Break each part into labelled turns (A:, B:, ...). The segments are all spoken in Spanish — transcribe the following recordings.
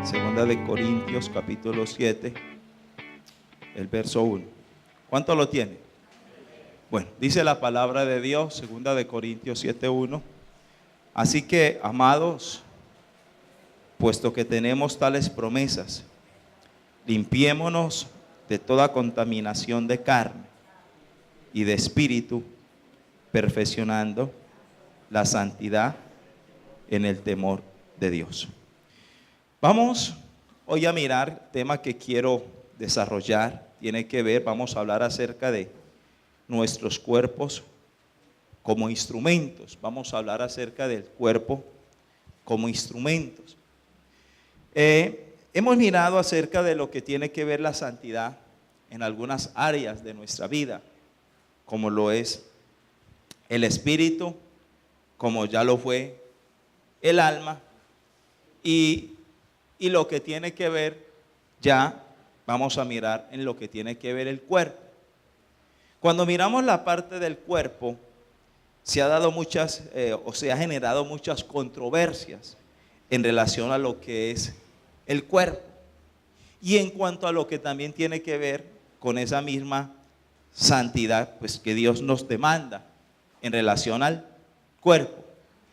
A: Segunda de Corintios capítulo 7, el verso 1. ¿Cuánto lo tiene? Bueno, dice la palabra de Dios, segunda de Corintios 7, 1. Así que, amados, puesto que tenemos tales promesas, limpiémonos de toda contaminación de carne y de espíritu, perfeccionando la santidad en el temor de Dios. Vamos hoy a mirar tema que quiero desarrollar. Tiene que ver, vamos a hablar acerca de nuestros cuerpos como instrumentos. Vamos a hablar acerca del cuerpo como instrumentos. Hemos mirado acerca de lo que tiene que ver la santidad en algunas áreas de nuestra vida, como lo es el espíritu, como ya lo fue el alma, y lo que tiene que ver, ya vamos a mirar en lo que tiene que ver el cuerpo. Cuando miramos la parte del cuerpo, se ha dado se ha generado muchas controversias en relación a lo que es el cuerpo. Y en cuanto a lo que también tiene que ver con esa misma santidad, pues que Dios nos demanda en relación al cuerpo.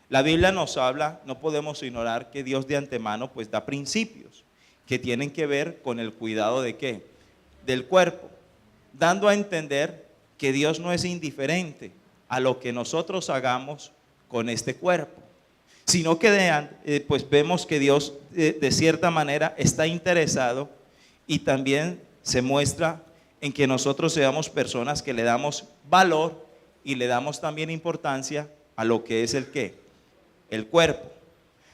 A: La Biblia nos habla, no podemos ignorar que Dios de antemano pues da principios que tienen que ver con el cuidado de ¿qué? Del cuerpo, dando a entender que Dios no es indiferente a lo que nosotros hagamos con este cuerpo, sino que pues vemos que Dios de cierta manera está interesado y también se muestra en que nosotros seamos personas que le damos valor y le damos también importancia a lo que es el ¿qué? El cuerpo.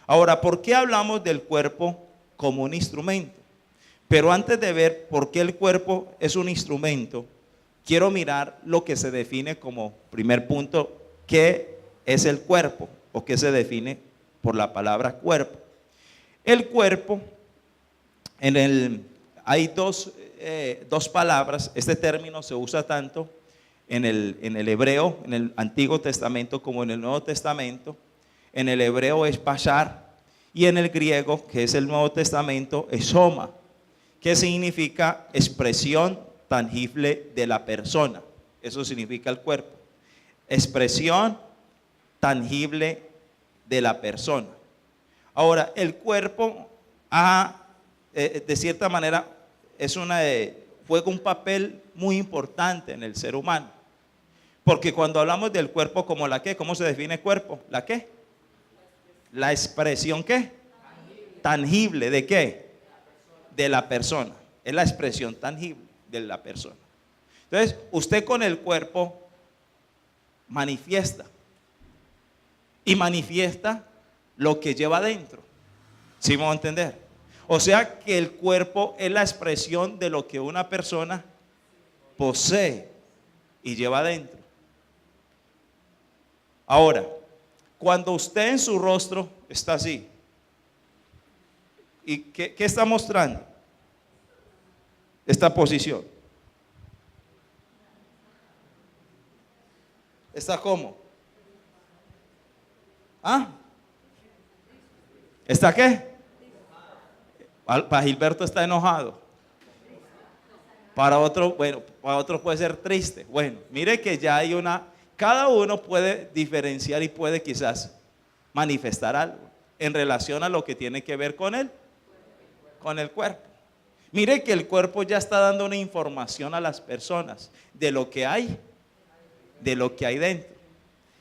A: Ahora, ¿por qué hablamos del cuerpo como un instrumento? Pero antes de ver por qué el cuerpo es un instrumento, quiero mirar lo que se define como primer punto, ¿qué es el cuerpo? O qué se define por la palabra cuerpo. El cuerpo, hay dos palabras. Este término se usa tanto en el hebreo, en el Antiguo Testamento como en el Nuevo Testamento. En el hebreo es bashar y en el griego, que es el Nuevo Testamento, es soma, que significa expresión tangible de la persona. Eso significa el cuerpo, expresión tangible de la persona. Ahora, el cuerpo de cierta manera juega un papel muy importante en el ser humano, porque cuando hablamos del cuerpo como la ¿qué? ¿Cómo se define cuerpo? ¿La qué? La expresión ¿qué? Tangible ¿de qué? De la persona. Es la expresión tangible de la persona. Entonces, usted con el cuerpo manifiesta. Y manifiesta lo que lleva adentro. ¿Sí vamos a entender? O sea que el cuerpo es la expresión de lo que una persona posee y lleva adentro. Ahora, cuando usted en su rostro está así, ¿y qué está mostrando? Esta posición. ¿Está cómo? ¿Ah? ¿Está qué? Para Gilberto está enojado. Para otro, bueno, para otro puede ser triste. Bueno, mire que ya hay cada uno puede diferenciar y puede quizás manifestar algo en relación a lo que tiene que ver con el cuerpo. Mire que el cuerpo ya está dando una información a las personas de lo que hay dentro.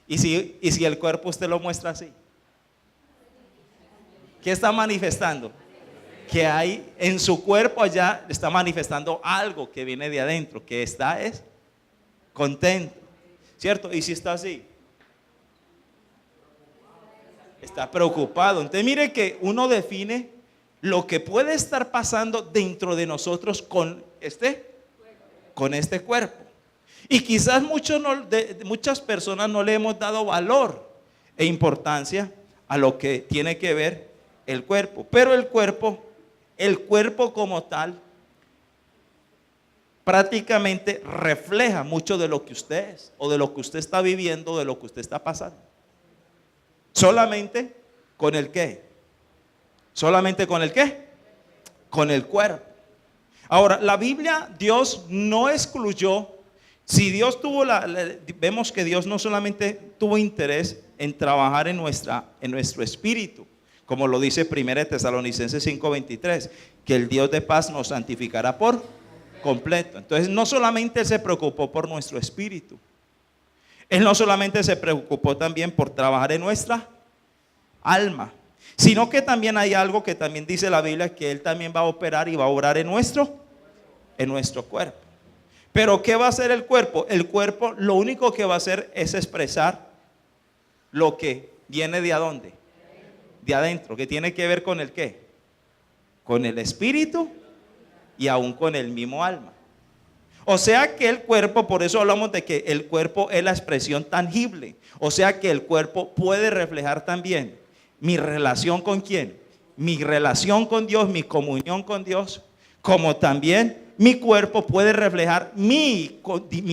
A: Y si el cuerpo usted lo muestra así, ¿qué está manifestando? Que hay en su cuerpo allá, está manifestando algo que viene de adentro, que es contento, ¿cierto? Y si está así, está preocupado. Entonces mire que uno define lo que puede estar pasando dentro de nosotros con este cuerpo. Y quizás muchas personas no le hemos dado valor e importancia a lo que tiene que ver el cuerpo. Pero el cuerpo como tal prácticamente refleja mucho de lo que usted es, o de lo que usted está viviendo, de lo que usted está pasando. Solamente con el qué. Solamente con el qué. con el cuerpo. Ahora, la Biblia, Dios no excluyó. Si Dios vemos que Dios no solamente tuvo interés en trabajar en nuestro espíritu, como lo dice 1 Tesalonicenses 5:23, que el Dios de paz nos santificará por completo. Entonces, no solamente Él se preocupó por nuestro espíritu, Él no solamente se preocupó también por trabajar en nuestra alma, sino que también hay algo que también dice la Biblia, que Él también va a operar y va a obrar en nuestro cuerpo. Pero ¿qué va a hacer el cuerpo? El cuerpo lo único que va a hacer es expresar lo que viene de adónde, de adentro, que tiene que ver con el ¿qué? Con el espíritu y aún con el mismo alma. O sea que el cuerpo, por eso hablamos de que el cuerpo es la expresión tangible. O sea que el cuerpo puede reflejar también mi relación con quién, mi relación con Dios, mi comunión con Dios, como también mi cuerpo puede reflejar mi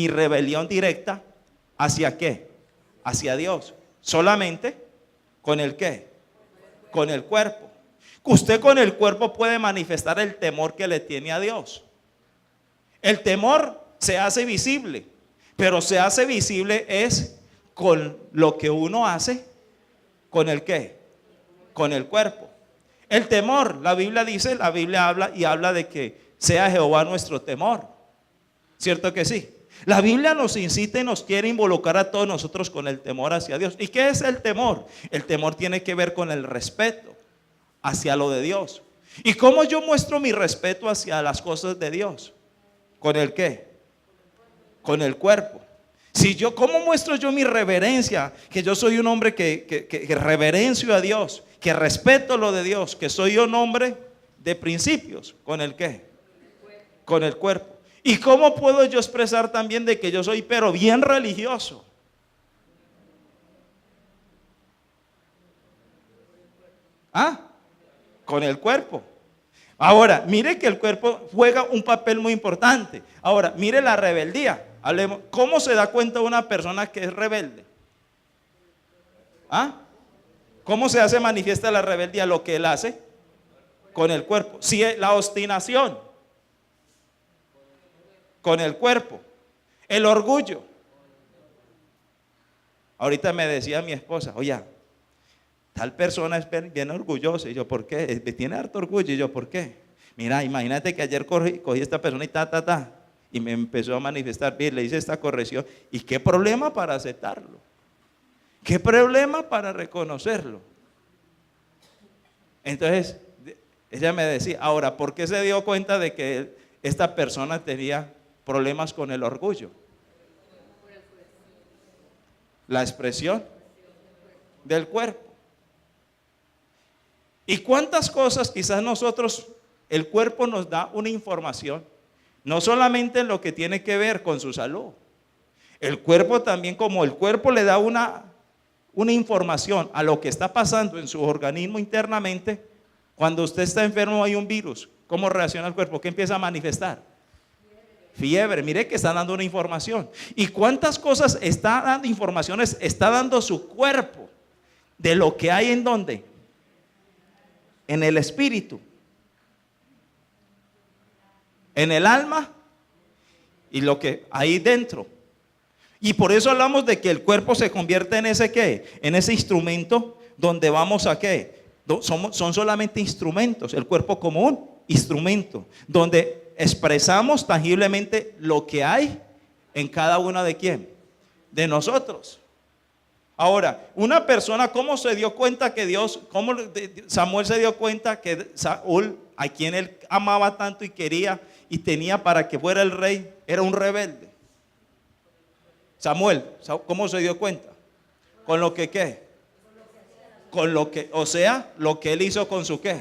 A: rebelión directa hacia ¿qué? Hacia Dios. Solamente con el ¿qué? Con el cuerpo. Usted con el cuerpo puede manifestar el temor que le tiene a Dios. El temor se hace visible, pero se hace visible es con lo que uno hace, ¿con el qué? Con el cuerpo. El temor, la Biblia dice, la Biblia habla de que sea Jehová nuestro temor. ¿Cierto que sí? La Biblia nos incita y nos quiere involucrar a todos nosotros con el temor hacia Dios. ¿Y qué es el temor? El temor tiene que ver con el respeto hacia lo de Dios. ¿Y cómo yo muestro mi respeto hacia las cosas de Dios? ¿Con el qué? Con el cuerpo. ¿Cómo muestro yo mi reverencia? Que yo soy un hombre que reverencio a Dios, que respeto lo de Dios, que soy un hombre de principios. ¿Con el qué? Con el cuerpo. ¿Y cómo puedo yo expresar también de que yo soy pero bien religioso? Con el cuerpo. Ahora, mire que el cuerpo juega un papel muy importante. Ahora, mire la rebeldía. Hablemos, ¿cómo se da cuenta una persona que es rebelde? ¿Cómo se hace manifiesta la rebeldía? Lo que él hace con el cuerpo. Si la obstinación, con el cuerpo. El orgullo. Ahorita me decía mi esposa, oye, tal persona es bien orgullosa. Y yo, ¿por qué? Tiene harto orgullo. Y yo, ¿por qué? Mira, imagínate que ayer cogí a esta persona y me empezó a manifestar bien, le hice esta corrección. ¿Y qué problema para aceptarlo? ¿Qué problema para reconocerlo? Entonces, ella me decía, ahora, ¿por qué se dio cuenta de que esta persona tenía problemas con el orgullo? La expresión del cuerpo. ¿Y cuántas cosas quizás nosotros, el cuerpo nos da una información, no solamente en lo que tiene que ver con su salud? El cuerpo también, como el cuerpo le da una información a lo que está pasando en su organismo internamente. Cuando usted está enfermo hay un virus, ¿cómo reacciona el cuerpo? ¿Qué empieza a manifestar? Fiebre. Mire que está dando una información. ¿Y cuántas cosas está dando informaciones? Está dando su cuerpo de lo que hay en dónde? En el espíritu, en el alma y lo que hay dentro. Y por eso hablamos de que el cuerpo se convierte en ese ¿qué? En ese instrumento donde vamos a ¿qué? Son solamente instrumentos, el cuerpo como un instrumento, donde expresamos tangiblemente lo que hay en cada una de quién, de nosotros. Ahora, una persona, ¿cómo se dio cuenta que cómo Samuel se dio cuenta que Saúl, a quien él amaba tanto y quería y tenía para que fuera el rey, era un rebelde? Samuel, ¿cómo se dio cuenta? Con lo que ¿qué? Con lo que, o sea, lo que él hizo con su ¿qué?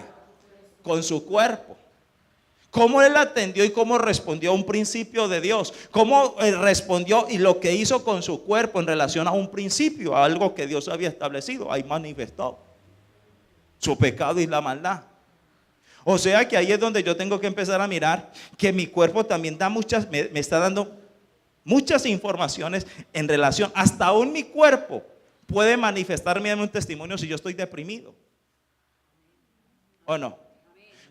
A: Con su cuerpo. Cómo él atendió y cómo respondió a un principio de Dios. Cómo respondió y lo que hizo con su cuerpo en relación a un principio, a algo que Dios había establecido. Ahí manifestó su pecado y la maldad. O sea que ahí es donde yo tengo que empezar a mirar que mi cuerpo también da me está dando muchas informaciones en relación. Hasta aún mi cuerpo puede manifestarme en un testimonio si yo estoy deprimido. ¿O no?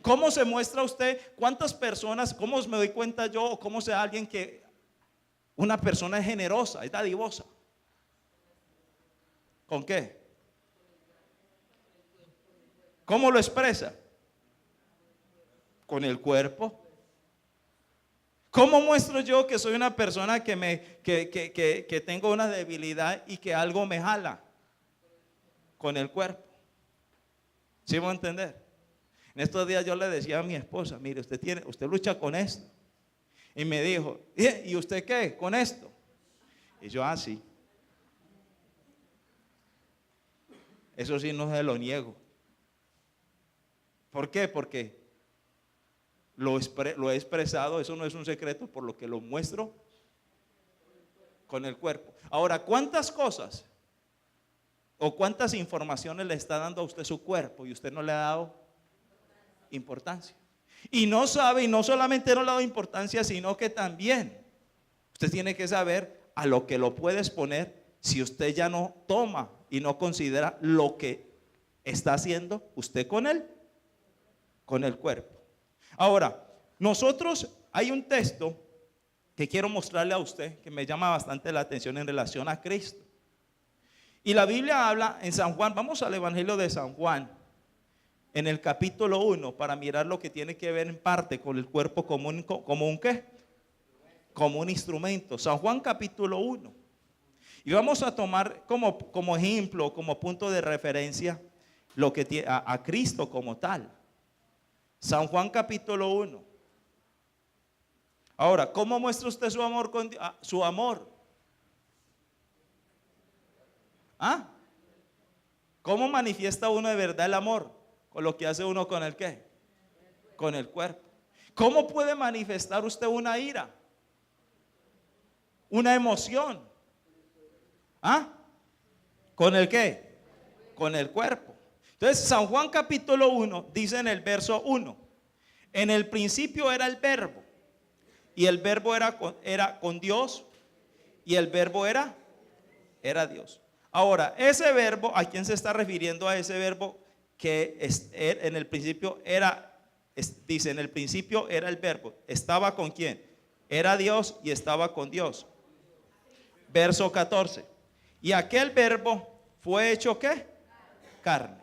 A: ¿Cómo se muestra usted? ¿Cuántas personas, cómo me doy cuenta yo, o cómo sea alguien que una persona es generosa, es dadivosa? ¿Con qué? ¿Cómo lo expresa? Con el cuerpo. ¿Cómo muestro yo que soy una persona que tengo una debilidad y que algo me jala? Con el cuerpo. ¿Sí me va a entender? En estos días yo le decía a mi esposa, mire, usted lucha con esto. Y me dijo, ¿y usted qué? Con esto. Y yo, sí. Eso sí no se lo niego. ¿Por qué? Porque lo he expresado, eso no es un secreto, por lo que lo muestro con el cuerpo. Ahora, ¿cuántas cosas o cuántas informaciones le está dando a usted su cuerpo y usted no le ha dado importancia? Y no sabe, y no solamente no le ha dado importancia, sino que también usted tiene que saber a lo que lo puede exponer si usted ya no toma y no considera lo que está haciendo usted con el cuerpo. Ahora, nosotros, hay un texto que quiero mostrarle a usted que me llama bastante la atención en relación a Cristo. Y la Biblia habla en San Juan, vamos al Evangelio de San Juan, en el capítulo 1, para mirar lo que tiene que ver en parte con el cuerpo como un ¿qué? Como un instrumento. San Juan capítulo 1. Y vamos a tomar como ejemplo, como punto de referencia, lo que a Cristo como tal. San Juan capítulo 1. Ahora, ¿cómo muestra usted su amor con Dios? Su amor. ¿Cómo manifiesta uno de verdad el amor? Con lo que hace uno con el ¿qué? Con el cuerpo. ¿Cómo puede manifestar usted una ira? Una emoción. ¿Con el qué? Con el cuerpo. Entonces, San Juan capítulo 1 dice en el verso 1: en el principio era el verbo, y el verbo era con Dios, y el verbo era Dios. Ahora, ese verbo, ¿a quién se está refiriendo a ese verbo? Que en el principio dice, en el principio era el verbo. ¿Estaba con quién? Era Dios y estaba con Dios. Verso 14. Y aquel verbo fue hecho ¿qué? Carne.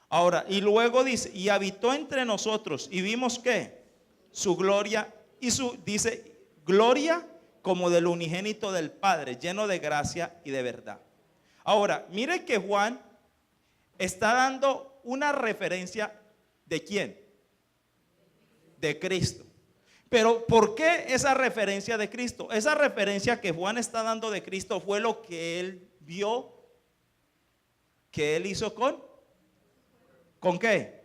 A: Ahora, y luego dice, y habitó entre nosotros, y vimos ¿qué? Su gloria, dice, gloria como del unigénito del Padre, lleno de gracia y de verdad. Ahora, mire que Juan está dando una referencia ¿de quién? De Cristo. Pero ¿por qué esa referencia de Cristo? Esa referencia que Juan está dando de Cristo fue lo que él vio que él hizo ¿con qué?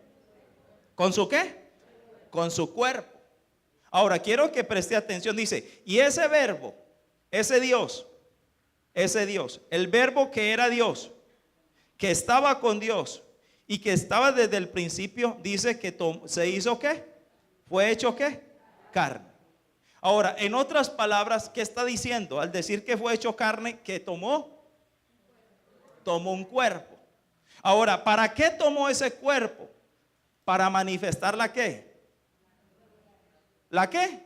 A: ¿Con su qué? Con su cuerpo. Ahora quiero que preste atención, dice, y ese verbo, ese Dios, el verbo que era Dios, que estaba con Dios y que estaba desde el principio, dice que se hizo ¿qué? Fue hecho ¿qué? Carne. Ahora, en otras palabras, ¿qué está diciendo? Al decir que fue hecho carne, que tomó un cuerpo. Ahora, ¿para qué tomó ese cuerpo? Para manifestar la ¿qué? ¿La qué?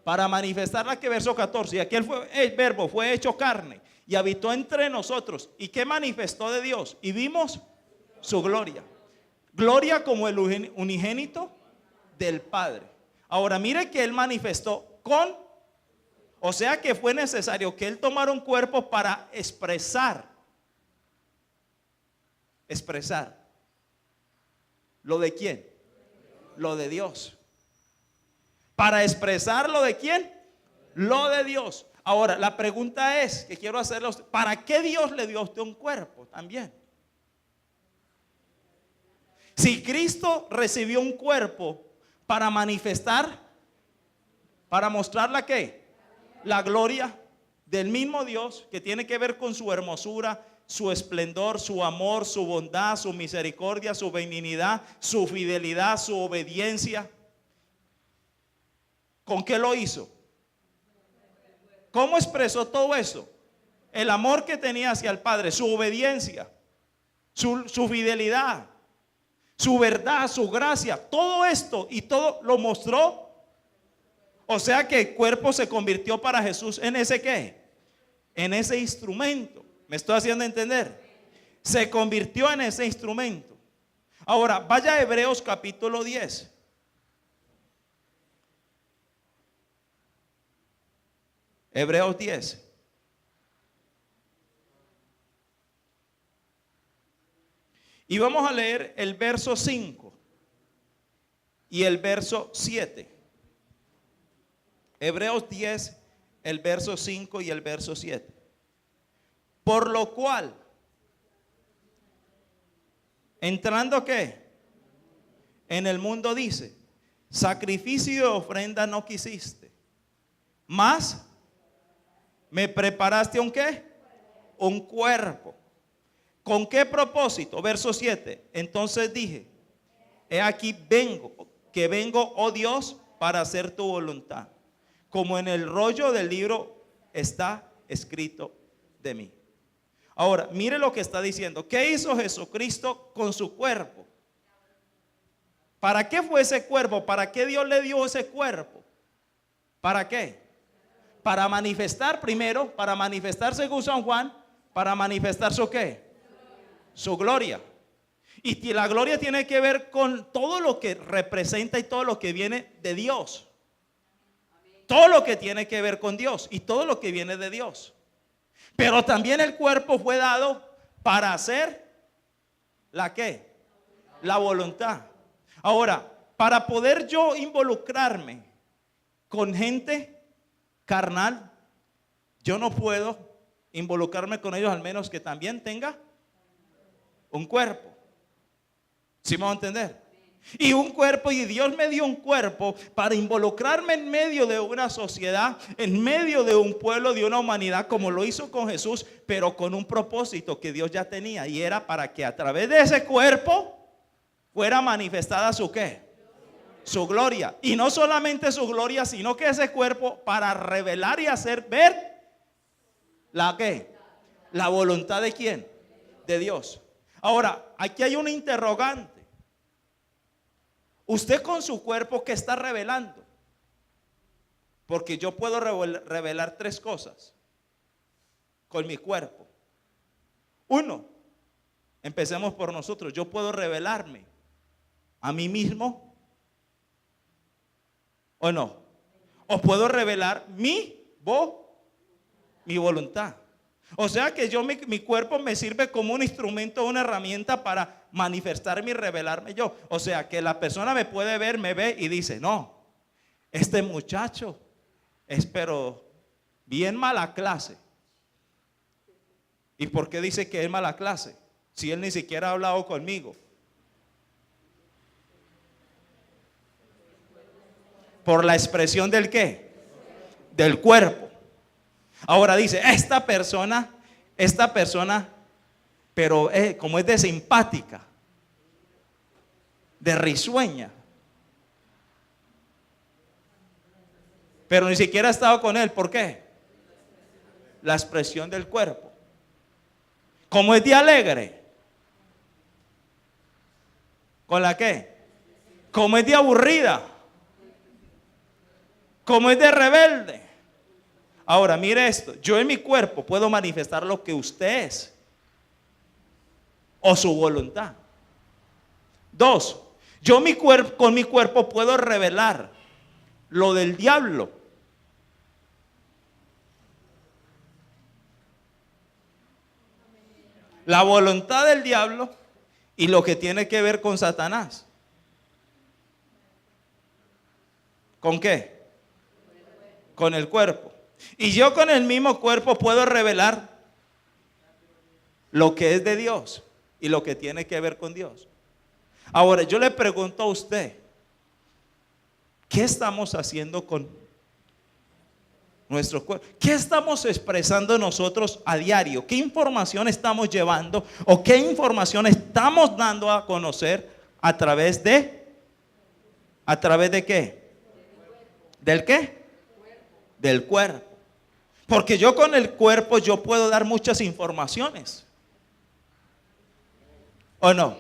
A: Para manifestar la ¿qué? Verso 14. Y aquel el verbo fue hecho carne y habitó entre nosotros. ¿Y qué manifestó de Dios? Y vimos su gloria. Gloria como el unigénito del Padre. Ahora mire que él manifestó o sea que fue necesario que él tomara un cuerpo para expresar. ¿Lo de quién? Lo de Dios. Para expresar lo de quién? Lo de Dios. Ahora, la pregunta es, que quiero hacerle a usted, ¿para qué Dios le dio a usted un cuerpo también? Si Cristo recibió un cuerpo para manifestar, para mostrar la ¿qué? La gloria del mismo Dios, que tiene que ver con su hermosura, su esplendor, su amor, su bondad, su misericordia, su benignidad, su fidelidad, su obediencia. ¿Con qué lo hizo? ¿Cómo expresó todo eso? El amor que tenía hacia el Padre, su obediencia, su fidelidad, su verdad, su gracia, todo esto y todo lo mostró. O sea que el cuerpo se convirtió para Jesús en ese ¿qué? En ese instrumento. ¿Me estoy haciendo entender? Se convirtió en ese instrumento. Ahora, vaya a Hebreos capítulo 10. Hebreos 10. Y vamos a leer el verso 5 y el verso 7. Hebreos 10, el verso 5 y el verso 7. Por lo cual, entrando ¿qué? En el mundo dice, sacrificio y ofrenda no quisiste, mas me preparaste un ¿qué? Un cuerpo. ¿Con qué propósito? Verso 7. Entonces dije, he aquí vengo, oh Dios, para hacer tu voluntad, como en el rollo del libro está escrito de mí. Ahora, mire lo que está diciendo. ¿Qué hizo Jesucristo con su cuerpo? ¿Para qué fue ese cuerpo? ¿Para qué Dios le dio ese cuerpo? ¿Para qué? Para manifestar primero, para manifestar según San Juan, para manifestar su ¿qué? Su gloria. Y la gloria tiene que ver con todo lo que representa y todo lo que viene de Dios. Todo lo que tiene que ver con Dios y todo lo que viene de Dios. Pero también el cuerpo fue dado para hacer ¿la qué? La voluntad. Ahora, para poder yo involucrarme con gente carnal, yo no puedo involucrarme con ellos al menos que también tenga un cuerpo. ¿Sí me va a entender? Y un cuerpo, y Dios me dio un cuerpo para involucrarme en medio de una sociedad, en medio de un pueblo, de una humanidad, como lo hizo con Jesús, pero con un propósito que Dios ya tenía, y era para que a través de ese cuerpo fuera manifestada su ¿qué? Su gloria. Y no solamente su gloria, sino que ese cuerpo para revelar y hacer ver la ¿qué? La voluntad de ¿quién? De Dios. Ahora, aquí hay un interrogante. Usted con su cuerpo, ¿qué está revelando? Porque yo puedo revelar tres cosas con mi cuerpo. Uno, empecemos por nosotros. Yo puedo revelarme a mí mismo o no. O puedo revelar mi voluntad. O sea que mi cuerpo me sirve como un instrumento, una herramienta para manifestarme y revelarme yo. O sea que la persona me puede ver, me ve y dice, no, este muchacho es pero bien mala clase. ¿Y por qué dice que es mala clase? Si él ni siquiera ha hablado conmigo. Por la expresión del ¿qué? Del cuerpo. Ahora dice, esta persona, pero como es de simpática, de risueña, pero ni siquiera ha estado con él. ¿Por qué? La expresión del cuerpo. Como es de alegre, ¿con la qué? Como es de aburrida, como es de rebelde. Ahora, mire esto, yo en mi cuerpo puedo manifestar lo que usted es o su voluntad. Dos, yo con mi cuerpo puedo revelar lo del diablo. La voluntad del diablo y lo que tiene que ver con Satanás. ¿Con qué? Con el cuerpo. Y yo con el mismo cuerpo puedo revelar lo que es de Dios y lo que tiene que ver con Dios. Ahora yo le pregunto a usted, ¿qué estamos haciendo con nuestro cuerpo? ¿Qué estamos expresando nosotros a diario? ¿Qué información estamos llevando o qué información estamos dando a conocer a través de qué? ¿Del qué? Del cuerpo. Porque yo con el cuerpo yo puedo dar muchas informaciones. ¿O no?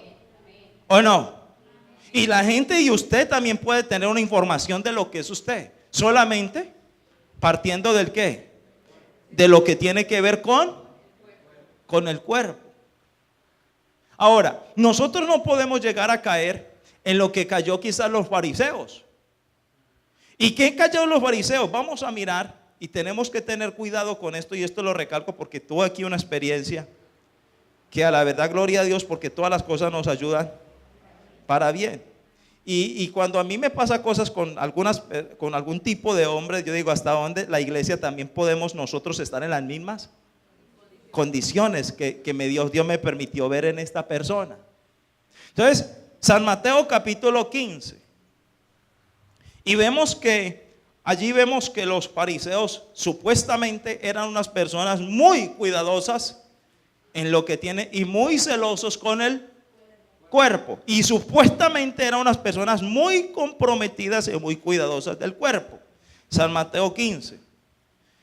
A: ¿O no? Y la gente y usted también puede tener una información de lo que es usted, solamente partiendo del qué, de lo que tiene que ver con el cuerpo. Ahora, nosotros no podemos llegar a caer en lo que cayó quizás los fariseos. ¿Y qué cayó los fariseos? Vamos a mirar, y tenemos que tener cuidado con esto, y esto lo recalco porque tuve aquí una experiencia que a la verdad, gloria a Dios, porque todas las cosas nos ayudan para bien. Y cuando a mí me pasa cosas con algún tipo de hombre, yo digo, ¿hasta dónde la iglesia también podemos nosotros estar en las mismas condiciones que Dios me permitió ver en esta persona? Entonces, San Mateo capítulo 15. Y allí vemos que los fariseos supuestamente eran unas personas muy cuidadosas en lo que tiene y muy celosos con el cuerpo. Y supuestamente eran unas personas muy comprometidas y muy cuidadosas del cuerpo. San Mateo 15.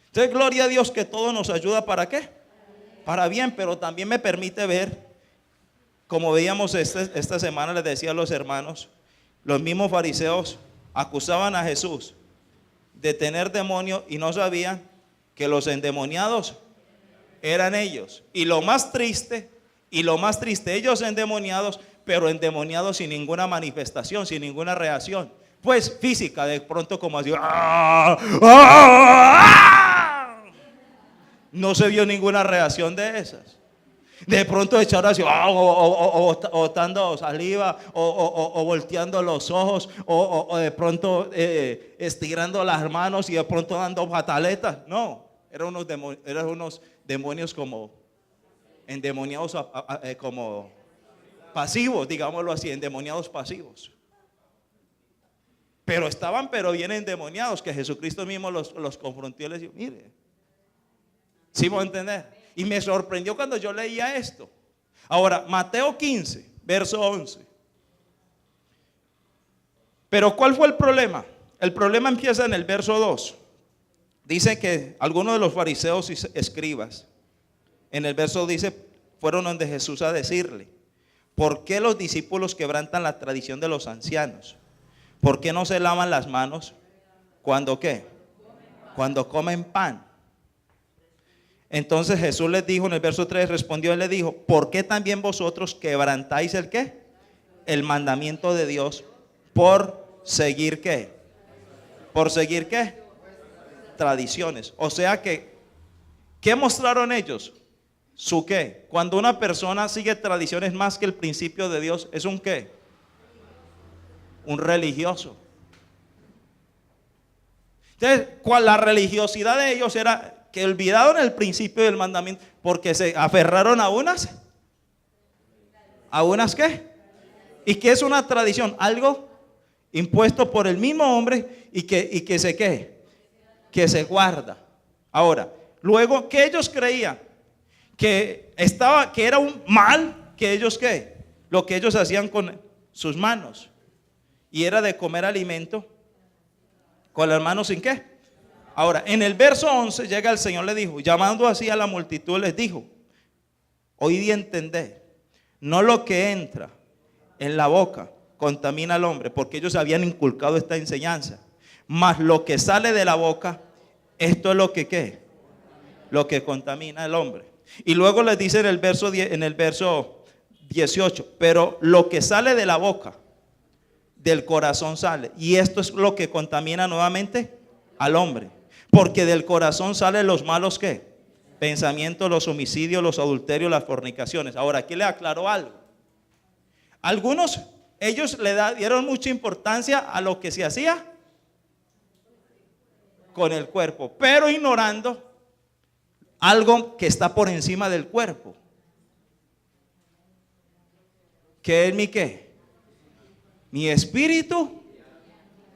A: Entonces, gloria a Dios que todo nos ayuda, ¿para qué? Para bien, pero también me permite ver, como veíamos esta semana, les decía a los hermanos, los mismos fariseos acusaban a Jesús de tener demonio y no sabían que los endemoniados eran ellos. Y lo más triste, ellos endemoniados, pero endemoniados sin ninguna manifestación, sin ninguna reacción, pues física, de pronto como así, no se vio ninguna reacción de esas. De pronto echar así, o botando saliva, o volteando los ojos, o de pronto estirando las manos y de pronto dando pataletas. No, eran unos demonios como endemoniados, como pasivos, digámoslo así, endemoniados pasivos. Pero estaban bien endemoniados, que Jesucristo mismo los confrontó y les dijo, mire, ¿sí me va a entender? Y me sorprendió cuando yo leía esto. Ahora, Mateo 15, verso 11. Pero ¿cuál fue el problema? El problema empieza en el verso 2. Dice que algunos de los fariseos y escribas, en el verso dice, fueron donde Jesús a decirle, ¿por qué los discípulos quebrantan la tradición de los ancianos? ¿Por qué no se lavan las manos cuando qué? Cuando comen pan. Entonces Jesús les dijo en el verso 3, respondió y le dijo, ¿por qué también vosotros quebrantáis el qué? El mandamiento de Dios por seguir qué? ¿Por seguir qué? Tradiciones. O sea que, ¿qué mostraron ellos? ¿Su qué? Cuando una persona sigue tradiciones más que el principio de Dios, ¿es un qué? Un religioso. Entonces, la religiosidad de ellos era que olvidaron el principio del mandamiento porque se aferraron a unas ¿qué? ¿Y qué es una tradición? Algo impuesto por el mismo hombre y que se ¿qué? Que se guarda. Ahora, luego que ellos creían que era un mal, que ellos ¿qué? Lo que ellos hacían con sus manos, y era de comer alimento con las manos sin qué. Ahora, en el verso 11 llega el Señor, le dijo, llamando así a la multitud, les dijo, oíd y entended, no lo que entra en la boca contamina al hombre, porque ellos habían inculcado esta enseñanza, mas lo que sale de la boca, esto es lo que ¿qué? Lo que contamina al hombre. Y luego les dice en el verso 18, pero lo que sale de la boca, del corazón sale, y esto es lo que contamina nuevamente al hombre. Porque del corazón salen los malos ¿qué? Pensamientos, los homicidios, los adulterios, las fornicaciones. Ahora, aquí le aclaro algo. Algunos, ellos dieron mucha importancia a lo que se hacía con el cuerpo, pero ignorando algo que está por encima del cuerpo. ¿Qué es mi qué? Mi espíritu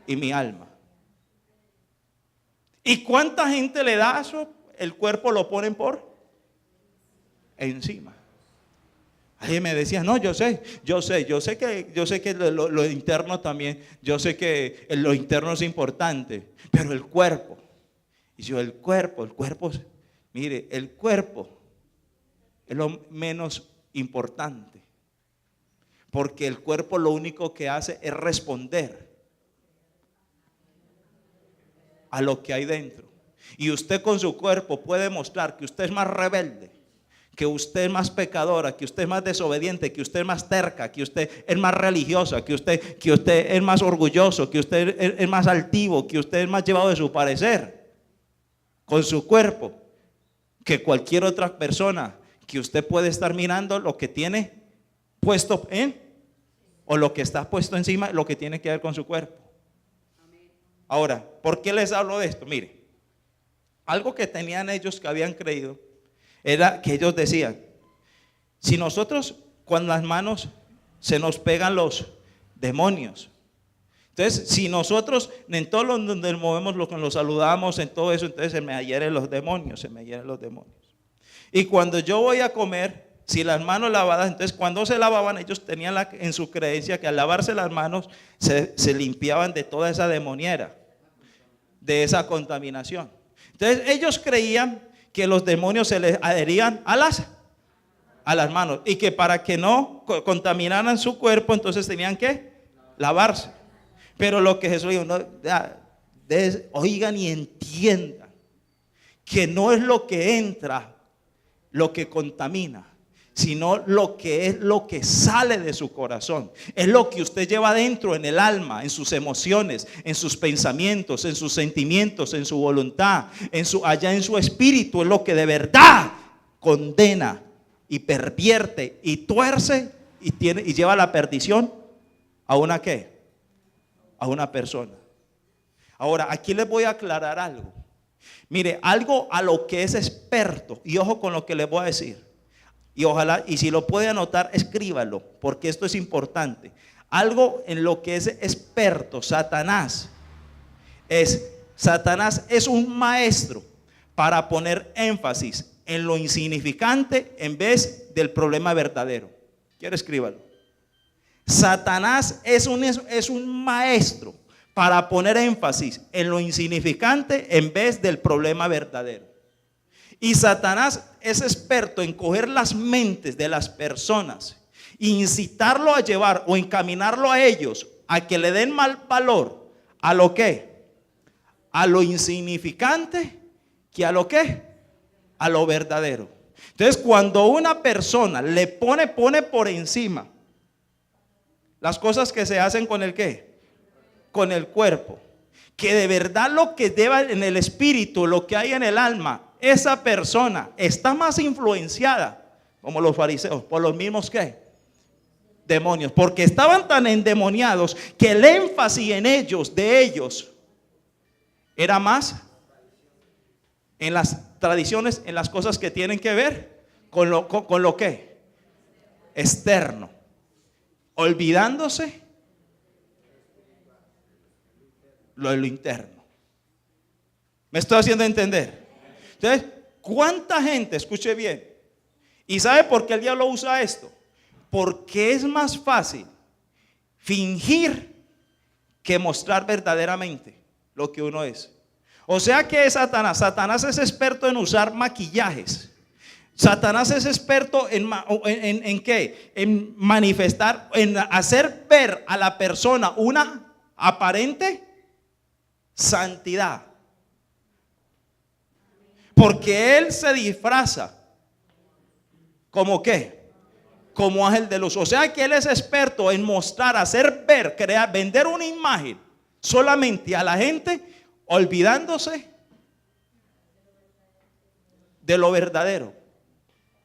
A: y mi alma. ¿Y cuánta gente le da eso? El cuerpo lo ponen por encima. Alguien me decía, no, yo sé que lo interno también, yo sé que lo interno es importante, pero el cuerpo. Y yo, el cuerpo, mire, el cuerpo es lo menos importante. Porque el cuerpo lo único que hace es responder a lo que hay dentro. Y usted con su cuerpo puede mostrar que usted es más rebelde, que usted es más pecadora, que usted es más desobediente, que usted es más terca, que usted es más religiosa, que usted es más orgulloso, que usted es más altivo, que usted es más llevado de su parecer con su cuerpo, que cualquier otra persona que usted puede estar mirando lo que tiene puesto o lo que está puesto encima, lo que tiene que ver con su cuerpo. Ahora, ¿por qué les hablo de esto? Mire, algo que tenían ellos que habían creído era que ellos decían, si nosotros con las manos se nos pegan los demonios, entonces si nosotros en todo donde movemos, los saludamos, en todo eso, entonces se me hieren los demonios, Y cuando yo voy a comer, si las manos lavadas, entonces cuando se lavaban, ellos tenían en su creencia que al lavarse las manos se limpiaban de toda esa demoniera, de esa contaminación. Entonces ellos creían que los demonios se les adherían a las manos y que para que no contaminaran su cuerpo, entonces tenían que lavarse. Pero lo que Jesús dijo, oigan y entiendan que no es lo que entra lo que contamina, sino lo que sale de su corazón. Es lo que usted lleva dentro en el alma, en sus emociones, en sus pensamientos, en sus sentimientos, en su voluntad, allá en su espíritu, es lo que de verdad condena y pervierte y tuerce y lleva a la perdición a una ¿qué? A una persona. Ahora, aquí les voy a aclarar algo. Mire, algo a lo que es experto, y ojo con lo que les voy a decir. Y ojalá, y si lo puede anotar, escríbalo, porque esto es importante. Algo en lo que es experto Satanás es un maestro para poner énfasis en lo insignificante en vez del problema verdadero. Quiero escríbalo. Satanás es un maestro para poner énfasis en lo insignificante en vez del problema verdadero. Y Satanás es experto en coger las mentes de las personas, incitarlo a llevar o encaminarlo a ellos a que le den mal valor a lo que, a lo insignificante, que a lo que, a lo verdadero. Entonces, cuando una persona le pone por encima las cosas que se hacen con el qué, con el cuerpo, que de verdad lo que lleva en el espíritu, lo que hay en el alma, esa persona está más influenciada, como los fariseos, por los mismos ¿qué? Demonios, porque estaban tan endemoniados que el énfasis de ellos era más en las tradiciones, en las cosas que tienen que ver con lo que externo, olvidándose lo interno. ¿Me estoy haciendo entender? Entonces, ¿cuánta gente, escuche bien, y sabe por qué el diablo usa esto? Porque es más fácil fingir que mostrar verdaderamente lo que uno es. O sea que es Satanás. Satanás es experto en usar maquillajes. Satanás es experto en ¿qué? En manifestar, en hacer ver a la persona una aparente santidad. Porque él se disfraza como ¿qué? Como ángel de luz. O sea que él es experto en mostrar, hacer ver, crear, vender una imagen solamente a la gente, olvidándose de lo verdadero.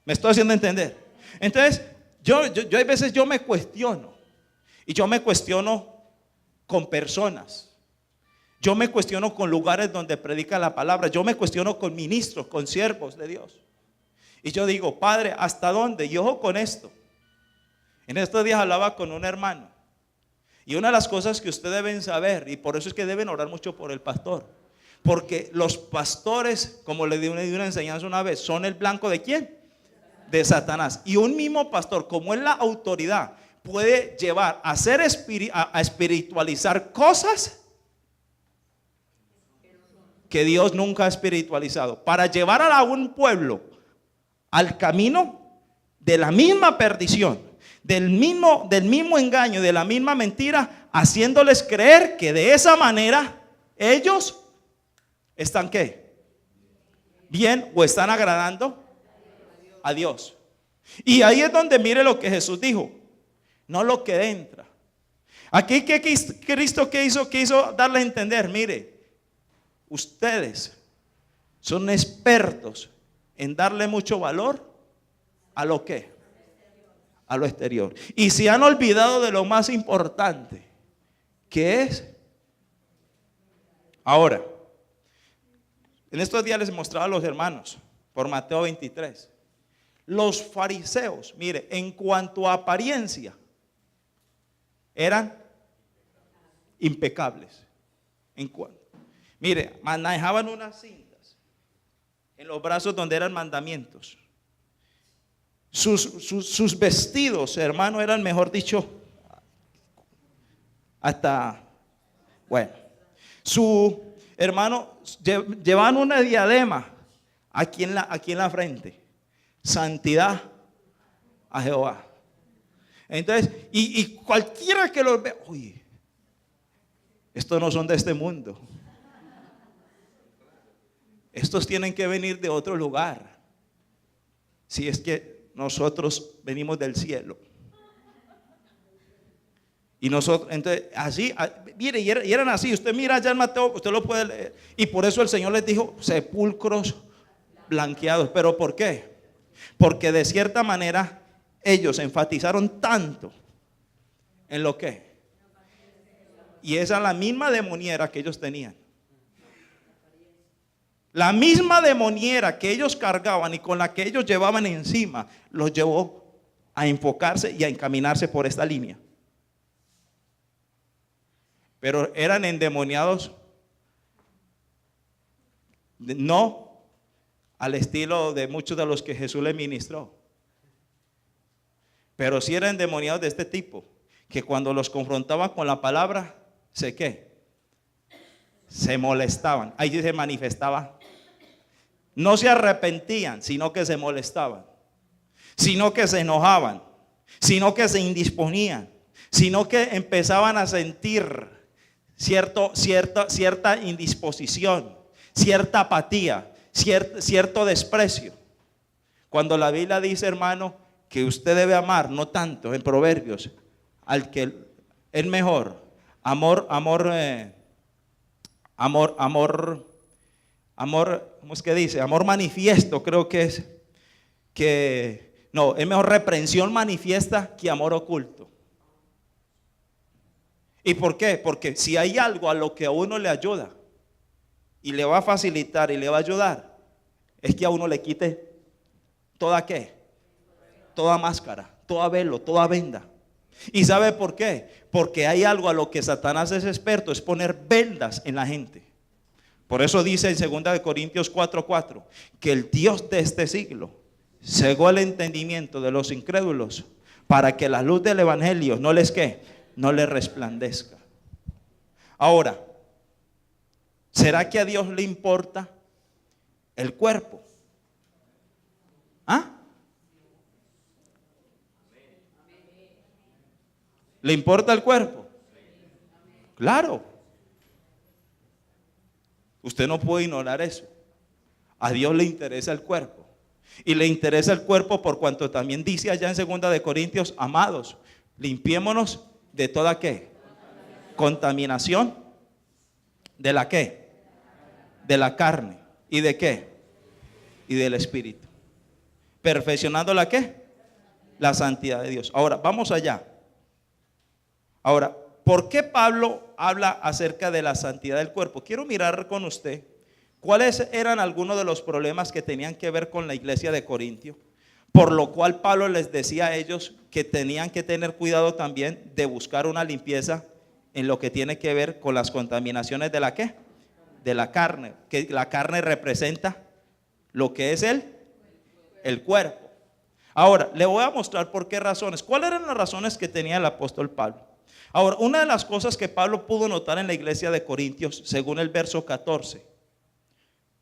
A: ¿Me estoy haciendo entender? Entonces, yo hay veces yo me cuestiono. Y yo me cuestiono con personas. Yo me cuestiono con lugares donde predica la palabra. Yo me cuestiono con ministros, con siervos de Dios. Y yo digo, Padre, ¿hasta dónde? Y ojo con esto. En estos días hablaba con un hermano. Y una de las cosas que ustedes deben saber, y por eso es que deben orar mucho por el pastor. Porque los pastores, como le di una enseñanza una vez, son el blanco ¿de quién? De Satanás. Y un mismo pastor, como es la autoridad, puede llevar a espiritualizar cosas que Dios nunca ha espiritualizado, para llevar a un pueblo al camino de la misma perdición, del mismo engaño, de la misma mentira, haciéndoles creer que de esa manera ellos están ¿qué? Bien, o están agradando a Dios. Y ahí es donde mire lo que Jesús dijo, no lo que entra. Aquí que Cristo quiso darle a entender, mire, ustedes son expertos en darle mucho valor a lo que, a lo exterior, y se han olvidado de lo más importante, que es ahora. En estos días les mostraba a los hermanos por Mateo 23. Los fariseos, mire, en cuanto a apariencia, eran impecables. Mire, manejaban unas cintas en los brazos donde eran mandamientos. Sus vestidos, hermano, eran, mejor dicho, hasta, bueno, hermano, llevaban una diadema aquí en la frente. Santidad a Jehová. Entonces, y cualquiera que los vea, oye, estos no son de este mundo. Estos tienen que venir de otro lugar. Si es que nosotros venimos del cielo. Y nosotros, entonces, así, mire, y eran así. Usted mira allá en Mateo, usted lo puede leer. Y por eso el Señor les dijo, sepulcros blanqueados. ¿Pero por qué? Porque de cierta manera ellos enfatizaron tanto en lo que. Y esa es la misma demoniera que ellos tenían. La misma demoniera que ellos cargaban y con la que ellos llevaban encima, los llevó a enfocarse y a encaminarse por esta línea. Pero eran endemoniados, no al estilo de muchos de los que Jesús le ministró, pero sí eran endemoniados de este tipo, que cuando los confrontaban con la palabra, se molestaban. Ahí se manifestaba. No se arrepentían, sino que se molestaban, sino que se enojaban, sino que se indisponían, sino que empezaban a sentir cierta indisposición, cierta apatía, cierto desprecio. Cuando la Biblia dice, hermano, que usted debe amar, no tanto en Proverbios, al que es mejor, amor, ¿cómo es que dice? Amor manifiesto, creo que es, no, es mejor reprensión manifiesta que amor oculto. ¿Y por qué? Porque si hay algo a lo que a uno le ayuda y le va a facilitar y le va a ayudar, es que a uno le quite toda toda máscara, toda velo, toda venda. ¿Y sabe por qué? Porque hay algo a lo que Satanás es experto, es poner vendas en la gente. Por eso dice en 2 Corintios 4:4 que el Dios de este siglo cegó el entendimiento de los incrédulos para que la luz del evangelio no les resplandezca. Ahora, ¿será que a Dios le importa el cuerpo? ¿Ah? ¿Le importa el cuerpo? Claro. Usted no puede ignorar eso. A Dios le interesa el cuerpo. Y le interesa el cuerpo por cuanto también dice allá en 2 Corintios, amados, limpiémonos de toda contaminación. ¿De la qué? De la carne. ¿Y de qué? Y del espíritu. Perfeccionando la qué? La santidad de Dios. Ahora, vamos allá. Ahora, ¿por qué Pablo habla acerca de la santidad del cuerpo? Quiero mirar con usted cuáles eran algunos de los problemas que tenían que ver con la iglesia de Corintio, por lo cual Pablo les decía a ellos que tenían que tener cuidado también de buscar una limpieza en lo que tiene que ver con las contaminaciones de la ¿qué? De la carne, que la carne representa lo que es el cuerpo. Ahora, le voy a mostrar por qué razones. ¿Cuáles eran las razones que tenía el apóstol Pablo? Ahora, una de las cosas que Pablo pudo notar en la iglesia de Corintios, según el verso 14,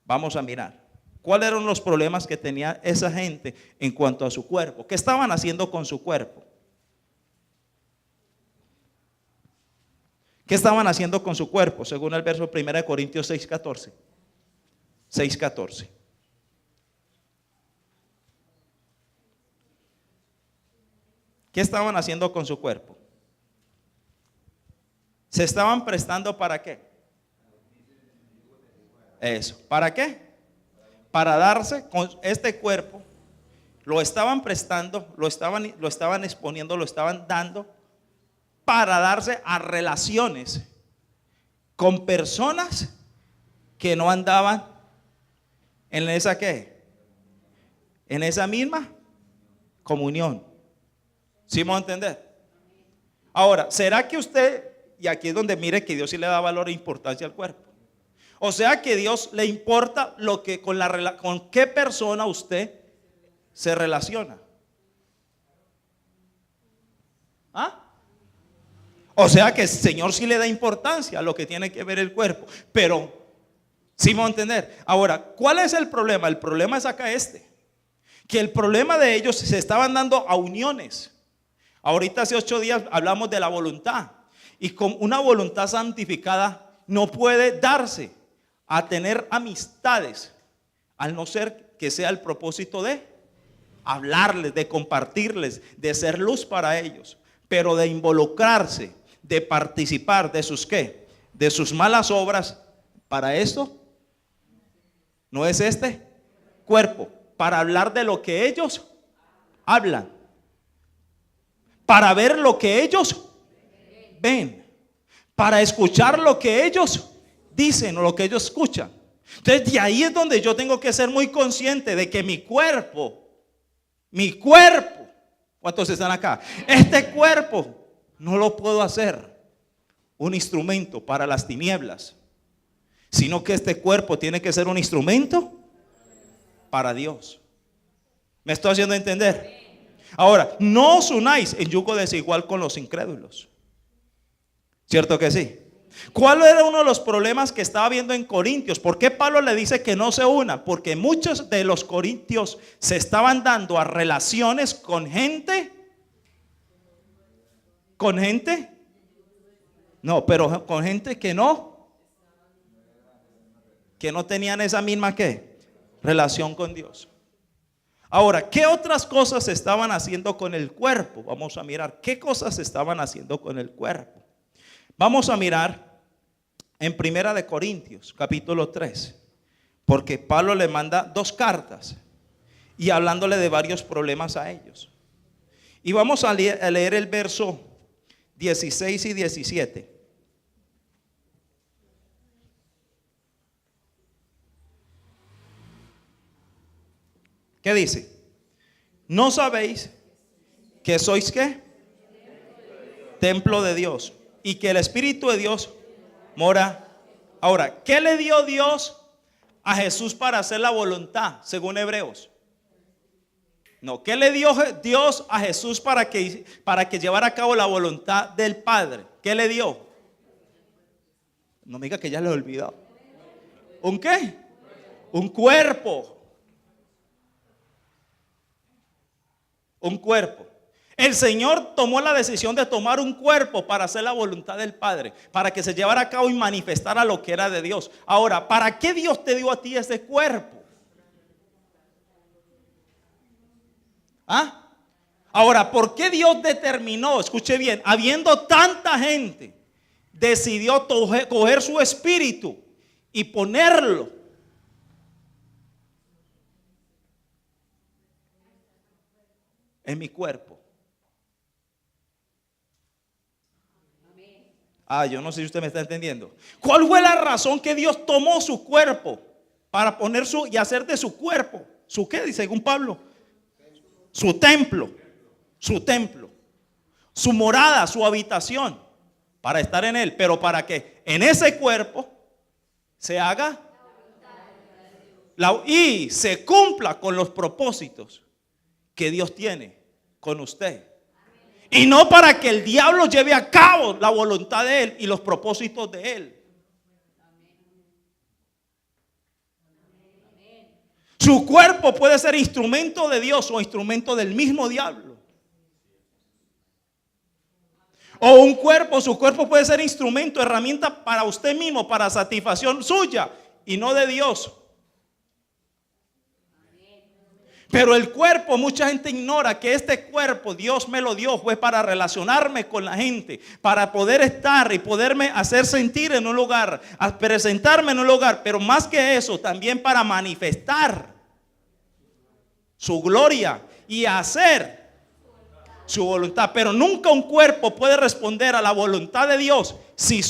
A: vamos a mirar. ¿Cuáles eran los problemas que tenía esa gente en cuanto a su cuerpo? ¿Qué estaban haciendo con su cuerpo? ¿Qué estaban haciendo con su cuerpo? Según el verso 1 Corintios 6:14. 6:14. ¿Qué estaban haciendo con su cuerpo? ¿Se estaban prestando para qué? Eso. ¿Para qué? Para darse con este cuerpo. Lo estaban prestando, lo estaban exponiendo, lo estaban dando para darse a relaciones con personas que no andaban en esa ¿qué? En esa misma comunión. ¿Sí me va a entender? Ahora, ¿será que usted, y aquí es donde mire que Dios sí le da valor e importancia al cuerpo? O sea que Dios le importa lo que con qué persona usted se relaciona. ¿Ah? O sea que el Señor sí le da importancia a lo que tiene que ver el cuerpo. Pero, ¿sí me va a entender? Ahora, ¿cuál es el problema? El problema es acá que el problema de ellos se estaban dando a uniones. Ahorita hace 8 días hablamos de la voluntad. Y con una voluntad santificada no puede darse a tener amistades, al no ser que sea el propósito de hablarles, de compartirles, de ser luz para ellos, pero de involucrarse, de participar de sus ¿qué? De sus malas obras. Para esto no es este cuerpo, para hablar de lo que ellos hablan, para ver lo que ellos ven, para escuchar lo que ellos dicen o lo que ellos escuchan. Entonces de ahí es donde yo tengo que ser muy consciente de que mi cuerpo, ¿cuántos están acá? Este cuerpo no lo puedo hacer un instrumento para las tinieblas, sino que este cuerpo tiene que ser un instrumento para Dios. ¿Me estoy haciendo entender? Ahora, no os unáis en yugo desigual con los incrédulos. ¿Cierto que sí? ¿Cuál era uno de los problemas que estaba viendo en Corintios? ¿Por qué Pablo le dice que no se una? Porque muchos de los corintios se estaban dando a relaciones con gente. No, pero con gente que no tenían esa misma ¿qué? Relación con Dios. Ahora, ¿qué otras cosas se estaban haciendo con el cuerpo? Vamos a mirar qué cosas se estaban haciendo con el cuerpo. Vamos a mirar en Primera de Corintios, capítulo 3, porque Pablo le manda 2 cartas y hablándole de varios problemas a ellos. Y vamos a leer el verso 16 y 17. ¿Qué dice? ¿No sabéis que sois qué? Templo de Dios, y que el Espíritu de Dios mora. Ahora, ¿qué le dio Dios a Jesús para hacer la voluntad, según Hebreos? No, ¿qué le dio Dios a Jesús para que llevara a cabo la voluntad del Padre? ¿Qué le dio? No me diga que ya le he olvidado. ¿Un qué? Un cuerpo. Un cuerpo. El Señor tomó la decisión de tomar un cuerpo para hacer la voluntad del Padre, para que se llevara a cabo y manifestara lo que era de Dios. Ahora, ¿para qué Dios te dio a ti ese cuerpo? ¿Ah? Ahora, ¿por qué Dios determinó, escuche bien, habiendo tanta gente, decidió coger su espíritu y ponerlo en mi cuerpo? Yo no sé si usted me está entendiendo. ¿Cuál fue la razón que Dios tomó su cuerpo para poner y hacer de su cuerpo? ¿Su qué? Según Pablo. Su templo. Su templo. Su morada, su habitación. Para estar en él. Pero para que en ese cuerpo se haga y se cumpla con los propósitos que Dios tiene con usted. Y no para que el diablo lleve a cabo la voluntad de él y los propósitos de él. Su cuerpo puede ser instrumento de Dios o instrumento del mismo diablo. O un cuerpo, su cuerpo puede ser instrumento, herramienta para usted mismo, para satisfacción suya y no de Dios. Pero el cuerpo, mucha gente ignora que este cuerpo Dios me lo dio, fue para relacionarme con la gente, para poder estar y poderme hacer sentir en un lugar, a presentarme en un lugar, pero más que eso, también para manifestar su gloria y hacer su voluntad. Pero nunca un cuerpo puede responder a la voluntad de Dios si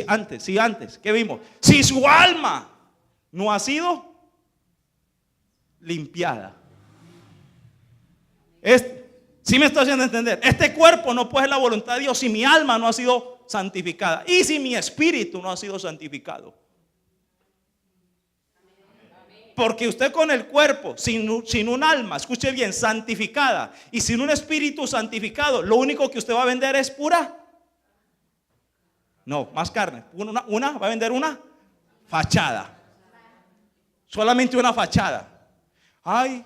A: antes, ¿qué vimos? Si su alma no ha sido limpiada. ¿Sí me estoy haciendo entender? Este cuerpo no puede ser la voluntad de Dios si mi alma no ha sido santificada y si mi espíritu no ha sido santificado. Porque usted con el cuerpo, sin un alma, escuche bien, santificada, y sin un espíritu santificado, lo único que usted va a vender es pura. No, más carne. Va a vender una fachada. Solamente una fachada. Ay,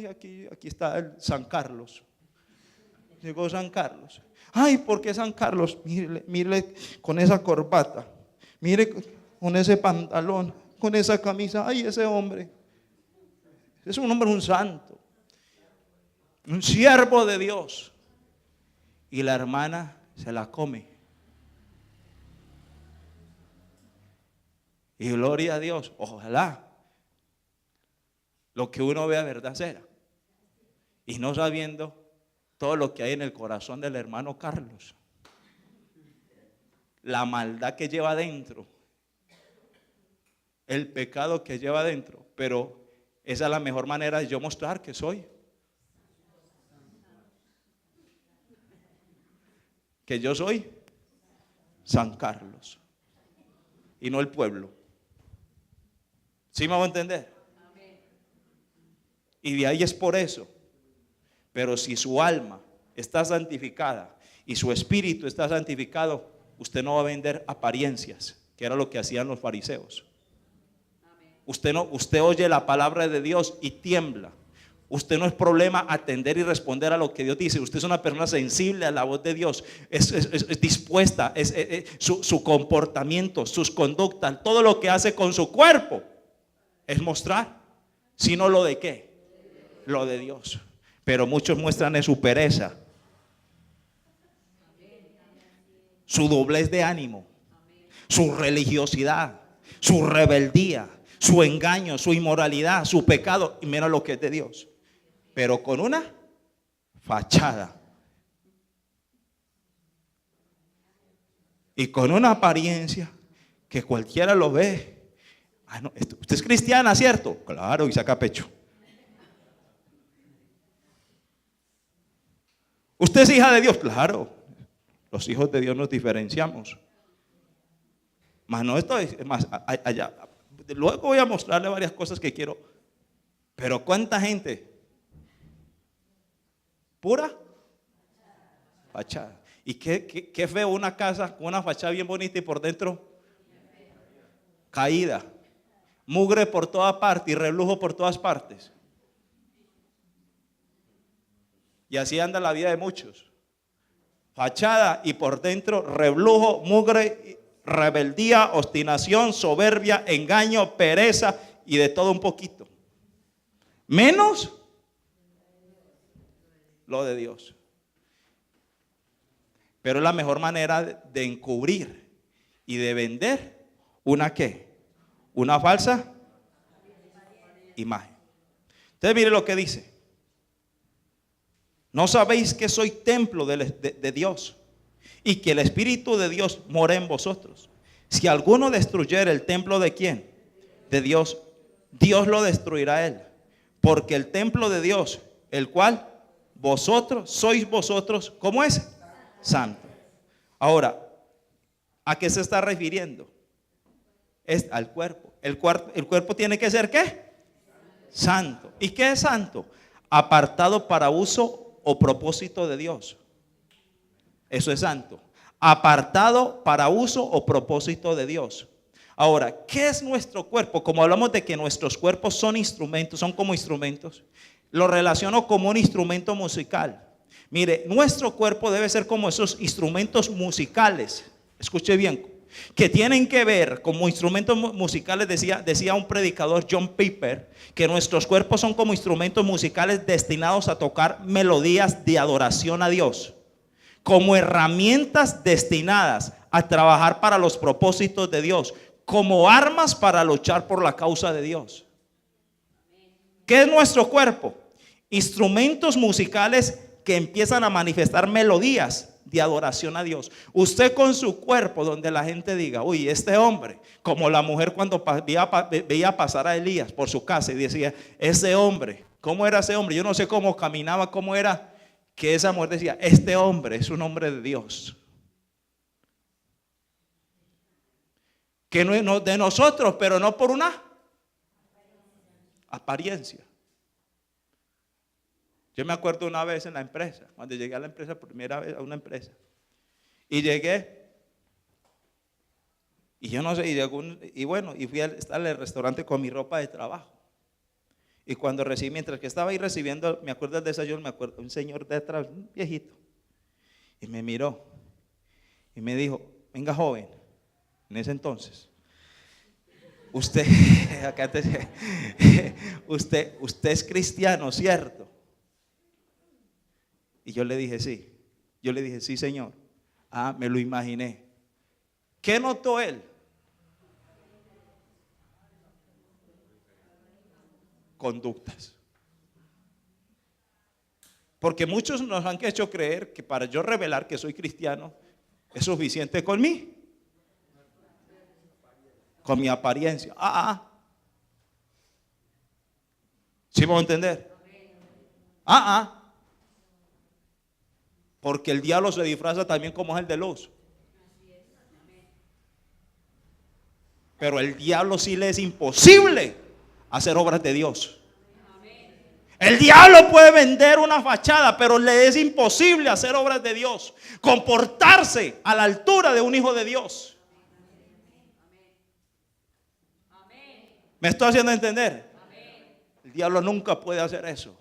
A: aquí está el San Carlos. Llegó San Carlos. Ay, ¿por qué San Carlos? Mire con esa corbata. Mire con ese pantalón, con esa camisa. Ay, ese hombre es un hombre, un santo, un siervo de Dios. Y la hermana se la come. Y gloria a Dios, ojalá lo que uno vea verdad será. Y no sabiendo todo lo que hay en el corazón del hermano Carlos, la maldad que lleva adentro, el pecado que lleva adentro. Pero esa es la mejor manera de yo mostrar que soy, que yo soy San Carlos y no el pueblo. ¿Sí me voy a entender? Y de ahí es por eso. Pero si su alma está santificada y su espíritu está santificado, usted no va a vender apariencias, que era lo que hacían los fariseos. Usted oye la palabra de Dios y tiembla. Usted no es problema atender y responder a lo que Dios dice. Usted es una persona sensible a la voz de Dios. Es dispuesta. Su comportamiento, sus conductas, todo lo que hace con su cuerpo es mostrar. Sino lo de qué? Lo de Dios. Pero muchos muestran en su pereza, su doblez de ánimo, su religiosidad, su rebeldía, su engaño, su inmoralidad, su pecado, y menos lo que es de Dios. Pero con una fachada y con una apariencia que cualquiera lo ve. Ah, no, usted es cristiana, ¿cierto? Claro, y saca pecho. ¿Usted es hija de Dios? Claro, los hijos de Dios nos diferenciamos. Más no esto es más allá. Luego voy a mostrarle varias cosas que quiero. Pero ¿cuánta gente? Pura fachada. ¿Y qué feo una casa con una fachada bien bonita y por dentro caída? Mugre por toda parte y reblujo por todas partes. Y así anda la vida de muchos. Fachada y por dentro reblujo, mugre, rebeldía, obstinación, soberbia, engaño, pereza y de todo un poquito. Menos lo de Dios. Pero es la mejor manera de encubrir y de vender una ¿qué? Una falsa imagen. Entonces mire lo que dice. ¿No sabéis que soy templo de Dios y que el Espíritu de Dios mora en vosotros? Si alguno destruyera el templo de ¿quién? De Dios, Dios lo destruirá a él. Porque el templo de Dios, el cual sois vosotros, ¿cómo es? Santo. Ahora, ¿a qué se está refiriendo? Es al cuerpo. El cuerpo tiene que ser ¿qué? Santo. ¿Y qué es santo? Apartado para uso o propósito de Dios. Eso es santo. Apartado para uso o propósito de Dios. Ahora, ¿qué es nuestro cuerpo? Como hablamos de que nuestros cuerpos son instrumentos, son como instrumentos, lo relaciono como un instrumento musical. Mire, nuestro cuerpo debe ser como esos instrumentos musicales. Escuche bien, que tienen que ver como instrumentos musicales, decía un predicador, John Piper, que nuestros cuerpos son como instrumentos musicales destinados a tocar melodías de adoración a Dios, como herramientas destinadas a trabajar para los propósitos de Dios, como armas para luchar por la causa de Dios. ¿Qué es nuestro cuerpo? Instrumentos musicales que empiezan a manifestar melodías de adoración a Dios. Usted con su cuerpo, donde la gente diga, uy, este hombre, como la mujer cuando veía pasar a Elías por su casa y decía, ese hombre, ¿cómo era ese hombre? Yo no sé cómo caminaba, cómo era, que esa mujer decía, este hombre es un hombre de Dios. Que no es de nosotros, pero no por una apariencia. Yo me acuerdo una vez en la empresa, cuando llegué a la empresa, por primera vez a una empresa, y llegué, y yo no sé, y fui a estar en el restaurante con mi ropa de trabajo. Y cuando recibí, mientras que estaba ahí recibiendo, me acuerdo del desayuno, me acuerdo un señor detrás, un viejito, y me miró, y me dijo, venga joven, en ese entonces, usted es cristiano, ¿cierto? Y yo le dije, sí. Yo le dije, sí, señor. Ah, me lo imaginé. ¿Qué notó él? Conductas. Porque muchos nos han hecho creer que para yo revelar que soy cristiano es suficiente con mí, con mi apariencia. ¿Sí vamos a entender? Porque el diablo se disfraza también como es el de luz. Pero el diablo sí le es imposible hacer obras de Dios. El diablo puede vender una fachada, pero le es imposible hacer obras de Dios, comportarse a la altura de un hijo de Dios. ¿Me estoy haciendo entender? El diablo nunca puede hacer eso,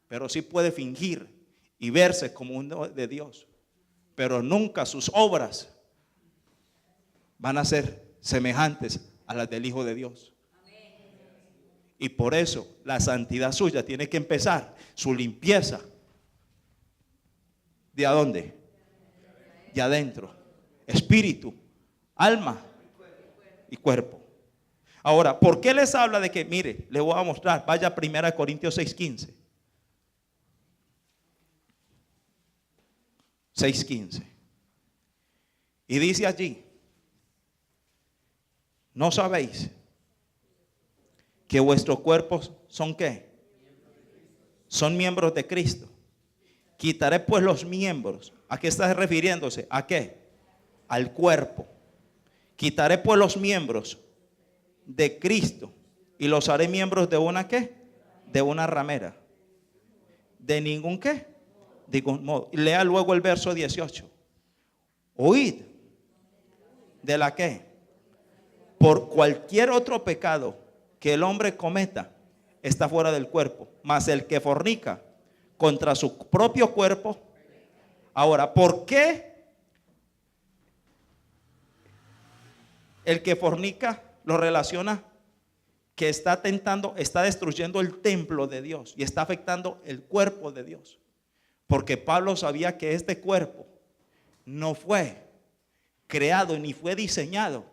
A: pero sí puede fingir y verse como uno de Dios, pero nunca sus obras van a ser semejantes a las del Hijo de Dios. Y por eso la santidad suya tiene que empezar, su limpieza. ¿De a dónde? De adentro. Espíritu, alma y cuerpo. Ahora, ¿por qué les habla de que, mire, le voy a mostrar, vaya a 1 Corintios 6:15. 6:15. Y dice allí, ¿no sabéis que vuestros cuerpos son qué? Son miembros de Cristo. Quitaré pues los miembros. ¿A qué está refiriéndose? ¿A qué? Al cuerpo. Quitaré pues los miembros de Cristo y los haré miembros de una ¿qué? De una ramera. De ningún ¿qué? De ningún modo. Lea luego el verso 18. Oíd de la ¿qué? Por cualquier otro pecado que el hombre cometa está fuera del cuerpo, mas el que fornica contra su propio cuerpo. Ahora, ¿por qué el que fornica lo relaciona que está tentando, está destruyendo el templo de Dios y está afectando el cuerpo de Dios? Porque Pablo sabía que este cuerpo no fue creado ni fue diseñado.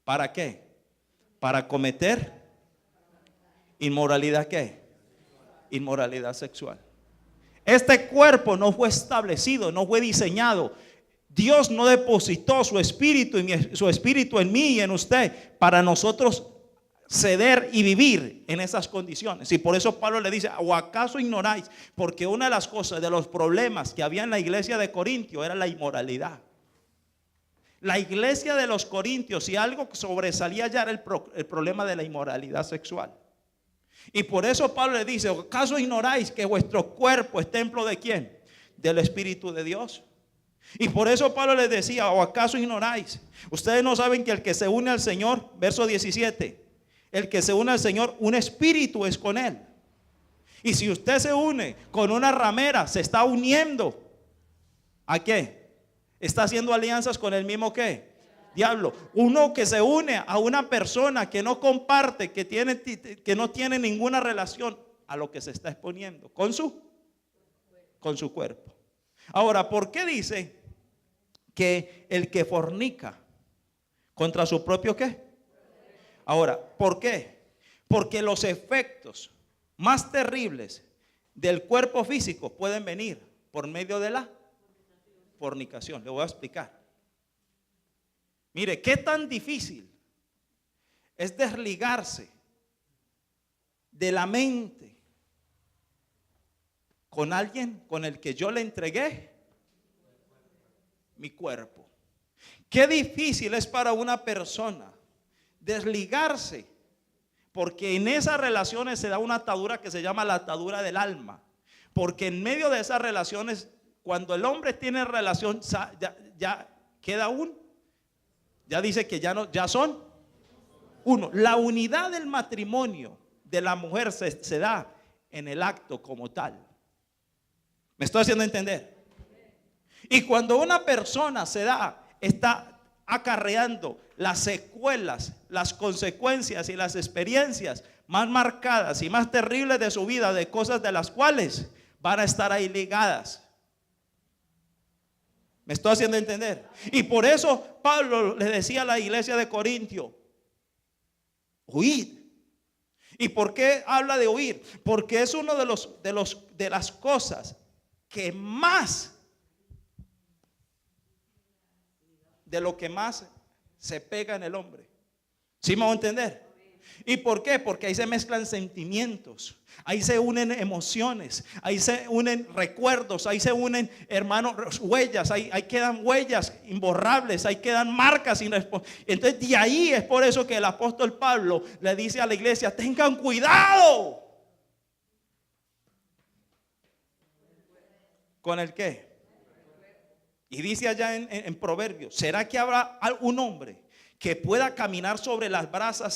A: ¿Para qué? Para cometer inmoralidad, ¿qué? Inmoralidad sexual. Este cuerpo no fue establecido, no fue diseñado. Dios no depositó su espíritu en mí y en usted para nosotros ceder y vivir en esas condiciones. Y por eso Pablo le dice, ¿o acaso ignoráis? Porque una de las cosas, de los problemas que había en la iglesia de Corintio era la inmoralidad. La iglesia de los Corintios, si algo sobresalía ya era el problema de la inmoralidad sexual. Y por eso Pablo le dice, ¿acaso ignoráis que vuestro cuerpo es templo de quién? Del Espíritu de Dios. Y por eso Pablo les decía, ¿o acaso ignoráis? Ustedes no saben que el que se une al Señor, verso 17, el que se une al Señor, un espíritu es con él. Y si usted se une con una ramera, se está uniendo. ¿A qué? Está haciendo alianzas con el mismo ¿qué? Diablo. Uno que se une a una persona que no comparte, que no tiene ninguna relación, a lo que se está exponiendo con su cuerpo. Ahora, ¿por qué dice que el que fornica contra su propio qué? Ahora, ¿por qué? Porque los efectos más terribles del cuerpo físico pueden venir por medio de la fornicación. Le voy a explicar. Mire, qué tan difícil es desligarse de la mente con alguien con el que yo le entregué mi cuerpo. Qué difícil es para una persona desligarse, porque en esas relaciones se da una atadura que se llama la atadura del alma. Porque en medio de esas relaciones, cuando el hombre tiene relación, ya queda ya dice que ya son uno. La unidad del matrimonio de la mujer se da en el acto como tal. ¿Me estoy haciendo entender? Y cuando una persona está acarreando las secuelas, las consecuencias y las experiencias más marcadas y más terribles de su vida, de cosas de las cuales van a estar ahí ligadas. ¿Me estoy haciendo entender? Y por eso Pablo le decía a la iglesia de Corintio: huid. ¿Y por qué habla de huir? Porque es uno de las cosas que más, de lo que más se pega en el hombre. ¿Sí me va a entender? ¿Y por qué? Porque ahí se mezclan sentimientos, ahí se unen emociones, ahí se unen recuerdos, ahí se unen, hermanos, huellas, ahí quedan huellas imborrables, ahí quedan marcas. Entonces de ahí es por eso que el apóstol Pablo le dice a la iglesia: tengan cuidado. ¿Con el qué? Y dice allá en Proverbios: ¿será que habrá algún hombre que pueda caminar sobre las brasas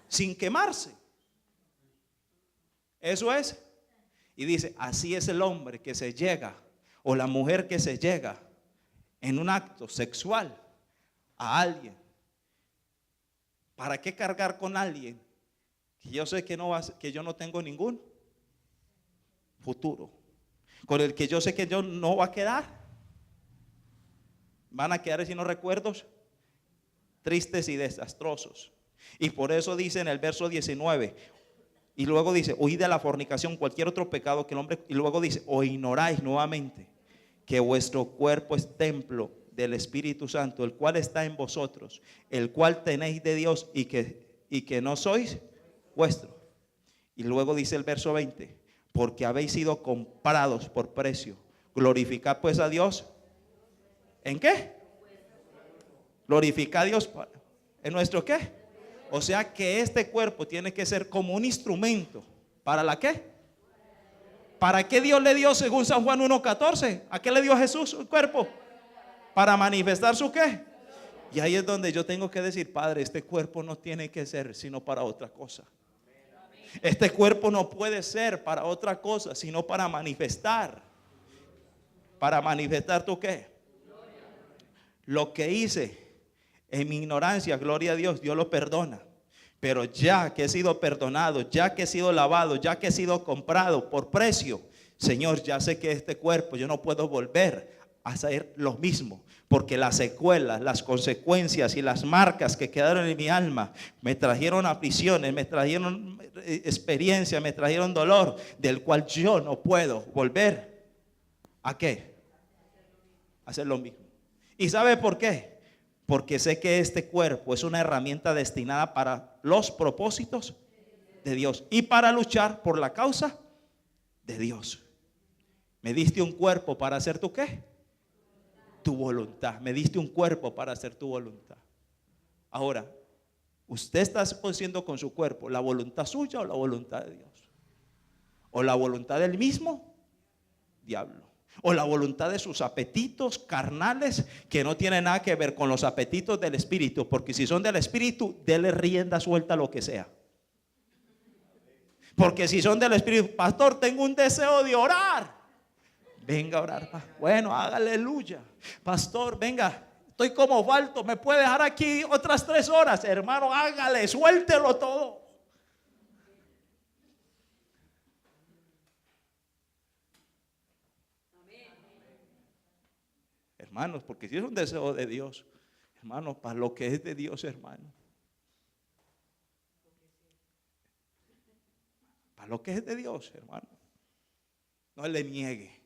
A: sin quemarse? Eso es. Y dice: así es el hombre que se llega, o la mujer que se llega en un acto sexual a alguien. ¿Para qué cargar con alguien que yo sé que yo no tengo ningún futuro, con el que yo sé que yo no va a quedar? Van a quedar sino recuerdos tristes y desastrosos. Y por eso dice en el verso 19, y luego dice: huid de la fornicación, cualquier otro pecado que el hombre. Y luego dice: o ignoráis nuevamente que vuestro cuerpo es templo del Espíritu Santo, el cual está en vosotros, el cual tenéis de Dios, y que no sois vuestro. Y luego dice el verso 20: porque habéis sido comprados por precio. Glorificad pues a Dios. ¿En qué? Glorificad a Dios en nuestro qué. O sea que este cuerpo tiene que ser como un instrumento. ¿Para la qué? ¿Para qué Dios le dio, según San Juan 1:14? ¿A qué le dio Jesús el cuerpo? Para manifestar su qué. Y ahí es donde yo tengo que decir: Padre, este cuerpo no tiene que ser sino para otra cosa. Este cuerpo no puede ser para otra cosa sino para manifestar. ¿Para manifestar tu qué? Lo que hice en mi ignorancia, gloria a Dios, Dios lo perdona. Pero ya que he sido perdonado, ya que he sido lavado, ya que he sido comprado por precio, Señor, ya sé que este cuerpo yo no puedo volver a hacer lo mismo, porque las secuelas, las consecuencias y las marcas que quedaron en mi alma me trajeron aflicciones, me trajeron experiencia, me trajeron dolor, del cual yo no puedo volver ¿a qué? A hacer lo mismo. ¿Y sabe por qué? Porque sé que este cuerpo es una herramienta destinada para los propósitos de Dios y para luchar por la causa de Dios. Me diste un cuerpo para hacer tu qué? Tu voluntad. Me diste un cuerpo para hacer tu voluntad. Ahora, ¿usted está haciendo con su cuerpo la voluntad suya o la voluntad de Dios? ¿O la voluntad del mismo diablo? ¿O la voluntad de sus apetitos carnales, que no tienen nada que ver con los apetitos del Espíritu? Porque si son del Espíritu, déle rienda suelta a lo que sea. Porque si son del Espíritu, pastor, tengo un deseo de orar. Venga a orar. Bueno, hágale aleluya. Pastor, venga, estoy como falto, me puede dejar aquí otras 3 horas. Hermano, hágale, suéltelo todo. Hermanos, porque si es un deseo de Dios, hermanos, para lo que es de Dios, hermano, para lo que es de Dios, hermano, no le niegue.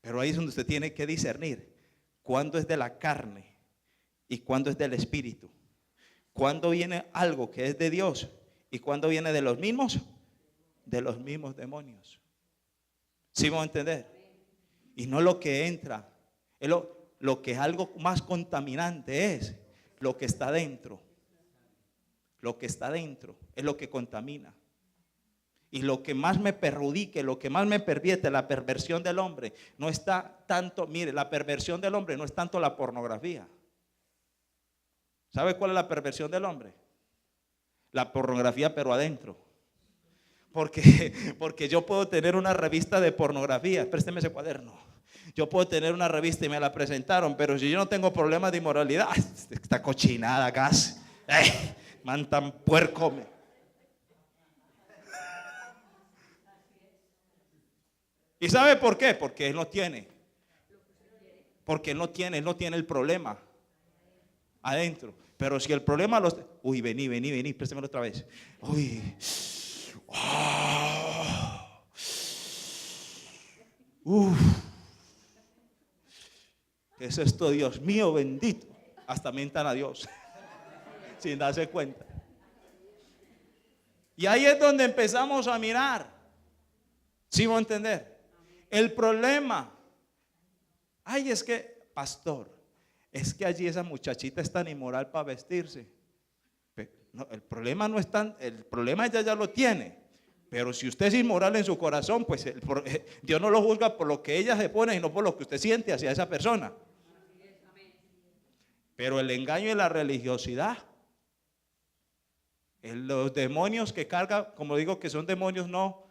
A: Pero ahí es donde usted tiene que discernir cuándo es de la carne y cuándo es del Espíritu. Cuándo viene algo que es de Dios y cuándo viene de los mismos demonios. ¿Sí vamos a entender? Y no lo que entra, es lo que es algo más contaminante, es lo que está dentro. Lo que está dentro es lo que contamina. Y lo que más me perjudique, lo que más me pervierte, la perversión del hombre, no está tanto, mire, la perversión del hombre no es tanto la pornografía. ¿Sabe cuál es la perversión del hombre? La pornografía, pero adentro. Porque yo puedo tener una revista de pornografía, présteme ese cuaderno. Yo puedo tener una revista y me la presentaron, pero si yo no tengo problemas de inmoralidad, esta cochinada, gas, man tan puerco. ¿Y sabe por qué? Porque él no tiene. Porque él no tiene el problema adentro. Pero si el problema los... Uy, vení, préstemelo otra vez. Uy. Oh. Uf. ¿Qué es esto, Dios mío bendito? Hasta mientan a Dios sin darse cuenta. Y ahí es donde empezamos a mirar. ¿Sí van a entender? El problema. Ay, es que, pastor, es que allí esa muchachita es tan inmoral para vestirse. No, el problema no es tan, el problema ella ya lo tiene. Pero si usted es inmoral en su corazón, pues Dios no lo juzga por lo que ella se pone, sino por lo que usted siente hacia esa persona. Pero el engaño y la religiosidad, los demonios que carga, como digo que son demonios, no.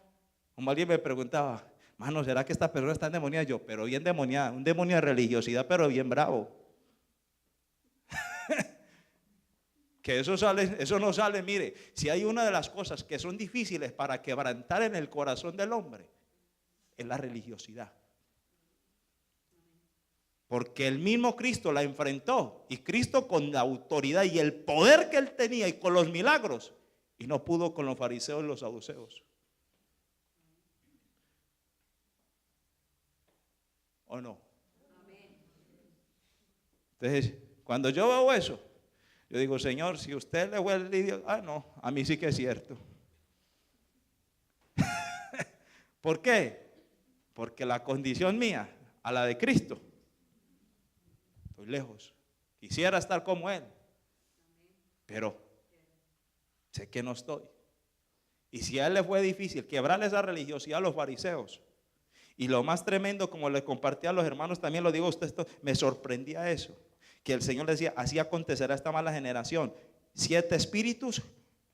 A: Como alguien me preguntaba, mano, ¿será que esta persona está endemoniada? Yo, pero bien endemoniada, un demonio de religiosidad, pero bien bravo. Que eso no sale, mire, si hay una de las cosas que son difíciles para quebrantar en el corazón del hombre, es la religiosidad. Porque el mismo Cristo la enfrentó, y Cristo con la autoridad y el poder que él tenía y con los milagros, y no pudo con los fariseos y los saduceos. ¿O no? Entonces, cuando yo veo eso, yo digo, Señor, si usted le huele el lidio, no, a mí sí que es cierto. ¿Por qué? Porque la condición mía a la de Cristo, estoy lejos. Quisiera estar como Él, pero sé que no estoy. Y si a Él le fue difícil quebrarle esa religiosidad a los fariseos, y lo más tremendo, como les compartí a los hermanos, también lo digo a usted, esto, me sorprendía eso, que el Señor decía, así acontecerá esta mala generación, 7 espíritus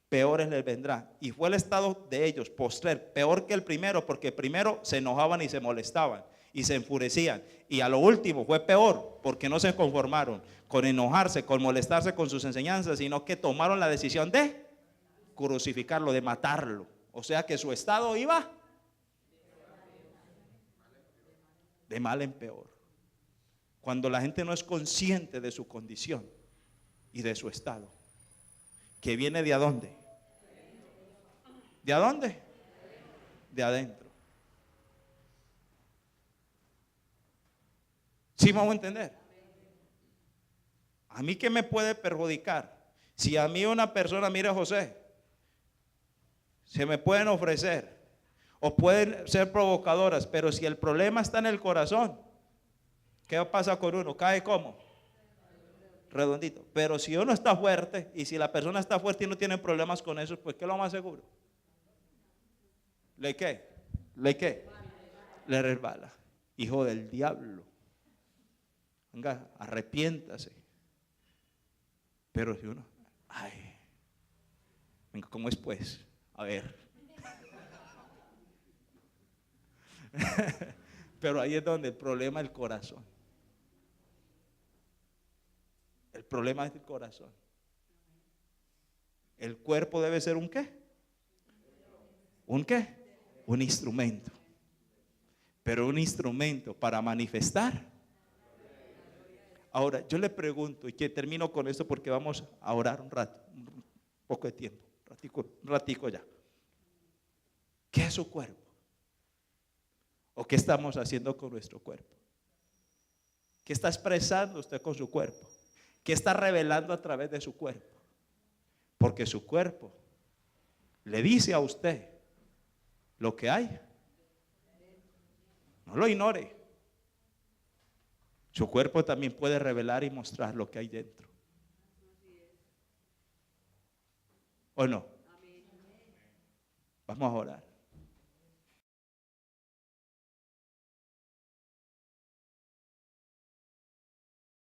A: peores les vendrán. Y fue el estado de ellos postrer peor que el primero, porque primero se enojaban y se molestaban y se enfurecían, y a lo último fue peor, porque no se conformaron con enojarse, con molestarse con sus enseñanzas, sino que tomaron la decisión de crucificarlo, de matarlo. O sea que su estado iba de mal en peor. Cuando la gente no es consciente de su condición y de su estado, que viene de adónde, ¿de adónde? De adentro. ¿Sí vamos a entender? ¿A mí qué me puede perjudicar? Si a mí una persona, mira José, se me pueden ofrecer o pueden ser provocadoras, pero si el problema está en el corazón, ¿qué pasa con uno? ¿Cae cómo? Redondito. Pero si uno está fuerte, y si la persona está fuerte y no tiene problemas con eso, pues ¿qué es lo más seguro? ¿Le qué? ¿Le qué? Le resbala. Hijo del diablo. Venga, arrepiéntase. Pero si uno, ay, venga, ¿cómo es pues? A ver. Pero ahí es donde el problema es el corazón. El problema es el corazón. El cuerpo debe ser ¿un qué? ¿Un qué? Un instrumento. Pero un instrumento para manifestar. Ahora, yo le pregunto, y que termino con esto porque vamos a orar un rato, un poco de tiempo, un ratico ya. ¿Qué es su cuerpo? ¿O qué estamos haciendo con nuestro cuerpo? ¿Qué está expresando usted con su cuerpo? ¿Qué está revelando a través de su cuerpo? Porque su cuerpo le dice a usted lo que hay. No lo ignore. Su cuerpo también puede revelar y mostrar lo que hay dentro. ¿O no? Vamos a orar.